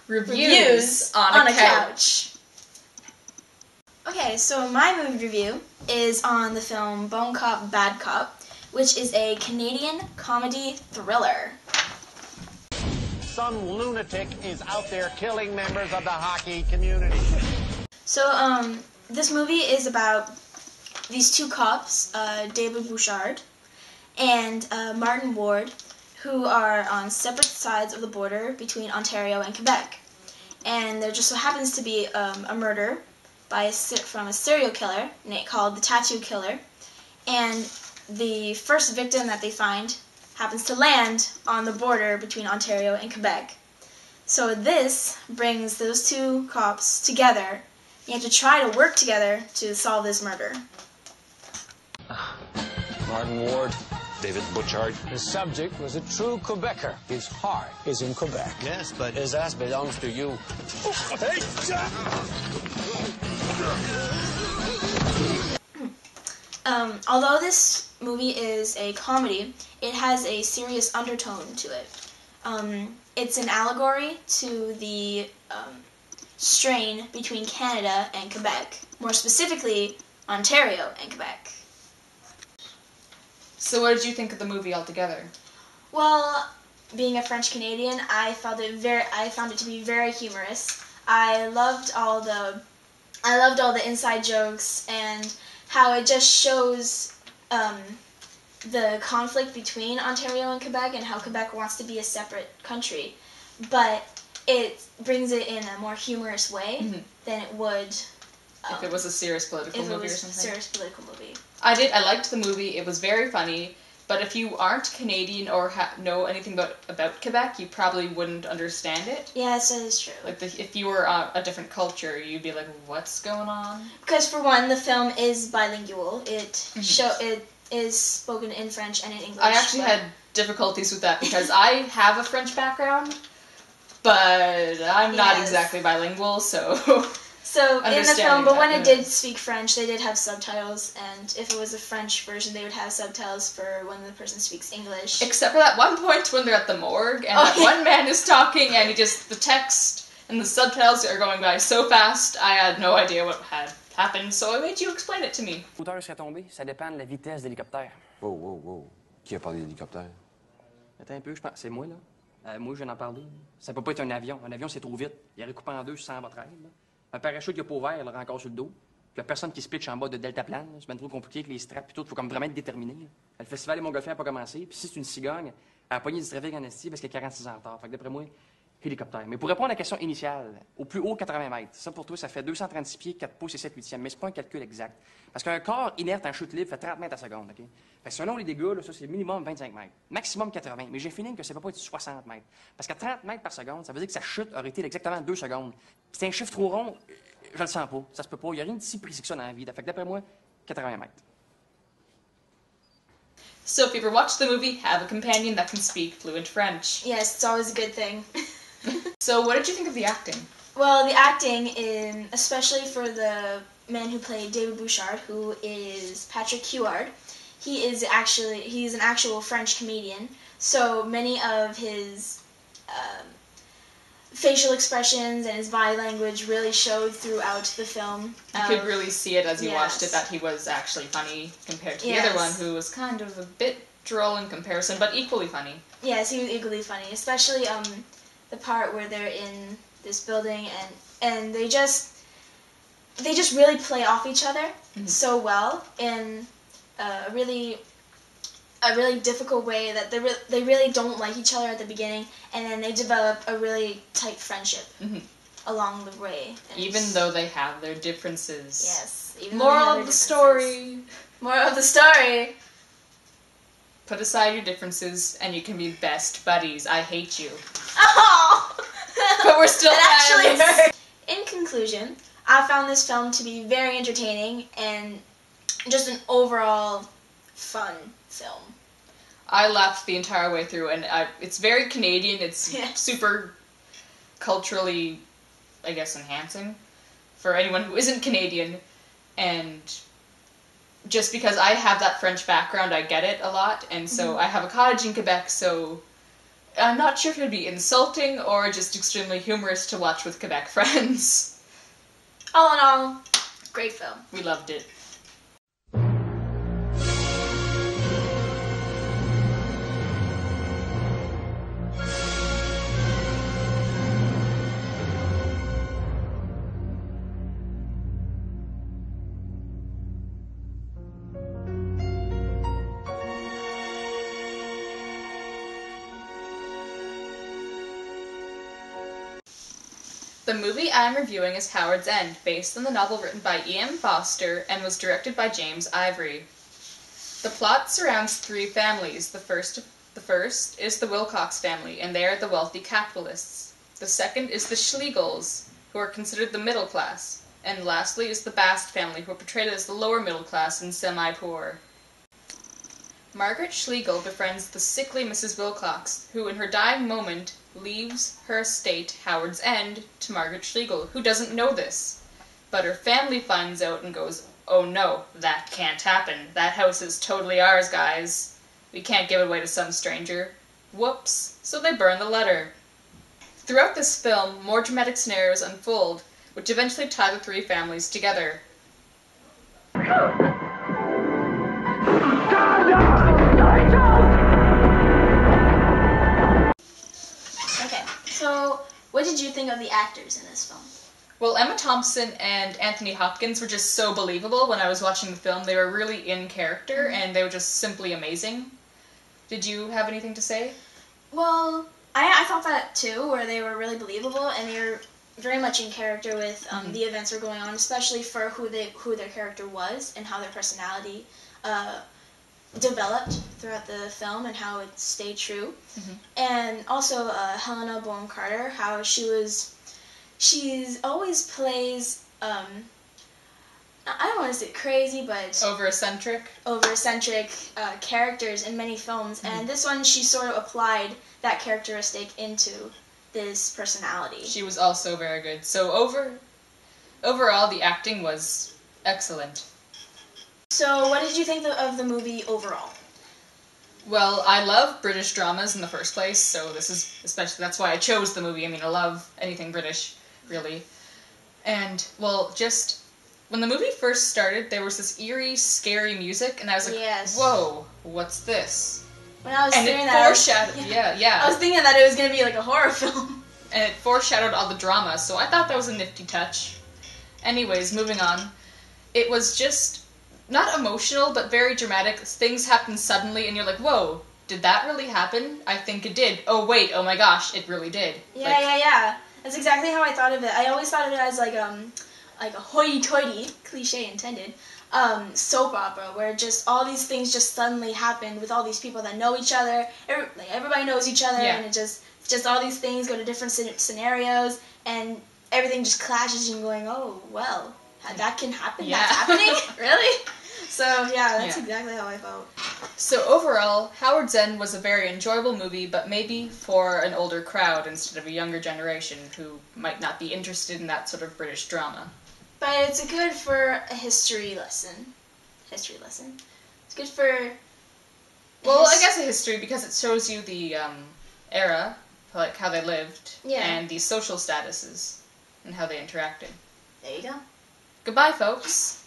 Reviews on a couch. Okay, so my movie review is on the film Bone Cop, Bad Cop, which is a Canadian comedy thriller. Some lunatic is out there killing members of the hockey community. So, this movie is about these two cops, David Bouchard and Martin Ward, who are on separate sides of the border between Ontario and Quebec. And there just so happens to be a murder from a serial killer called the Tattoo Killer. And the first victim that they find happens to land on the border between Ontario and Quebec. So this brings those two cops together. You have to try to work together to solve this murder. Martin Ward, David Bouchard. the subject was a true Quebecer. His heart is in Quebec. Yes, but His ass belongs to you. Although this movie is a comedy, it has a serious undertone to it. It's an allegory to the strain between Canada and Quebec, more specifically Ontario and Quebec. So what did you think of the movie altogether? Well, being a French Canadian, I found it to be very humorous. I loved all the inside jokes and how it just shows the conflict between Ontario and Quebec and how Quebec wants to be a separate country, but it brings it in a more humorous way than it would If it was a serious political movie or something? serious political movie. I liked the movie. It was very funny. But if you aren't Canadian or know anything about Quebec, you probably wouldn't understand it. Yes, that is true. Like if you were a different culture, you'd be like, "What's going on?" Because for one, the film is bilingual. It is spoken in French and in English. I actually had difficulties with that because I have a French background, but I'm not exactly bilingual, so. So in the film, but when it did speak French, they did have subtitles, and if it was a French version, they would have subtitles for when the person speaks English. Except for that one point when they're at the morgue, and that one man is talking, and the text and the subtitles are going by so fast, I had no idea what had happened, so I made you explain it to me. Hauteur serait tombé, ça dépend de la vitesse de l'hélicoptère. Wow, wow, wow. Qui a parlé d'hélicoptère? Attends un peu, je pense. C'est moi, là. Moi, je viens d'en parler. Ça peut pas être un avion. Un avion, c'est trop vite. Il aurait coupé en deux sans votre aide. Là. Un parachute qui a pas ouvert, il l'aura encore sur le dos. Puis la personne qui se pitch en bas de deltaplane, c'est bien trop compliqué avec les straps et tout. Il faut comme vraiment être déterminé. Là. Le festival des Montgolfières n'a pas commencé. Puis si c'est une cigogne, elle a pogné du trafic en esti parce qu'elle a 46 ans en retard. Fait que d'après moi, hélicoptère. Mais pour répondre à la question initiale, au plus haut, 80 mètres. Ça, pour toi, ça fait 236 pieds, 4 pouces et 7 huitièmes. Mais c'est pas un calcul exact. Parce qu'un corps inerte en chute libre fait 30 mètres à seconde, OK? Fait que selon les dégâts, là, ça, c'est minimum 25 mètres. Maximum 80. Mais j'ai fini que ça peut pas être 60 mètres. Parce qu'à 30 mètres par seconde, ça veut dire que sa chute aurait été exactement 2 secondes. Puis c'est un chiffre trop rond, je le sens pas. Ça se peut pas. Il y a rien de si précis que ça dans la vie. Fait que d'après moi, 80 mètres. So if you ever watch the movie, have a companion that can speak fluent French. Yes, it's always a good thing. So what did you think of the acting? Well, the acting, especially for the man who played David Bouchard, who is Patrick Huard, he's an actual French comedian, so many of his facial expressions and his body language really showed throughout the film. You could really see it as you watched it that he was actually funny compared to the other one, who was kind of a bit droll in comparison, but equally funny. Yes, he was equally funny, especially the part where they're in this building and they just really play off each other so well in a really difficult way that they really don't like each other at the beginning, and then they develop a really tight friendship along the way. Even though they have their differences. Yes. Moral of the story. Moral of the story. Put aside your differences and you can be best buddies. I hate you. Oh! But we're still friends. Actually hurt. In conclusion, I found this film to be very entertaining and just an overall fun film. I laughed the entire way through, and it's very Canadian. It's super culturally, I guess, enhancing for anyone who isn't Canadian. And just because I have that French background, I get it a lot. And so I have a cottage in Quebec, so I'm not sure if it would be insulting or just extremely humorous to watch with Quebec friends. All in all, great film. We loved it. The movie I'm reviewing is Howard's End, based on the novel written by E.M. Foster and was directed by James Ivory. The plot surrounds three families. The first is the Wilcox family, and they are the wealthy capitalists. The second is the Schlegels, who are considered the middle class. And lastly is the Bast family, who are portrayed as the lower middle class and semi-poor. Margaret Schlegel befriends the sickly Mrs. Wilcox, who in her dying moment leaves her estate, Howard's End, to Margaret Schlegel, who doesn't know this. But her family finds out and goes, "Oh no, that can't happen. That house is totally ours, guys. We can't give it away to some stranger." Whoops. So they burn the letter. Throughout this film, more dramatic scenarios unfold, which eventually tie the three families together. Okay, so what did you think of the actors in this film? Well, Emma Thompson and Anthony Hopkins were just so believable when I was watching the film. They were really in character, and they were just simply amazing. Did you have anything to say? Well, I thought that too, where they were really believable and they were very much in character with the events that were going on, especially for who their character was and how their personality developed throughout the film and how it stayed true. And also Helena Bonham Carter, how she's always plays I don't want to say crazy, but Over-eccentric characters in many films, and this one she sort of applied that characteristic into this personality. She was also very good. So overall, the acting was excellent. So what did you think of the movie overall? Well, I love British dramas in the first place, so this is especially, that's why I chose the movie. I mean, I love anything British, really. And, well, just when the movie first started, there was this eerie, scary music, and I was like, Yes. Whoa, what's this? When I was And hearing it that, foreshadowed, yeah. I was thinking that it was going to be like a horror film. And it foreshadowed all the drama, so I thought that was a nifty touch. Anyways, moving on. It was just not emotional, but very dramatic. Things happen suddenly, and you're like, whoa, did that really happen? I think it did. Oh, wait, oh my gosh, it really did. Yeah. That's exactly how I thought of it. I always thought of it as like a hoity-toity, cliche intended, soap opera, where just all these things just suddenly happened with all these people that know each other. Everybody knows each other, and it just all these things go to different scenarios, and everything just clashes, and you're going, oh, well, that can happen? Yeah. That's happening? Really? So, yeah, that's exactly how I felt. So overall, Howard's End was a very enjoyable movie, but maybe for an older crowd instead of a younger generation who might not be interested in that sort of British drama. But it's good for a history lesson. It's good for... Well, I guess a history, because it shows you the era, like how they lived, and the social statuses, and how they interacted. There you go. Goodbye, folks.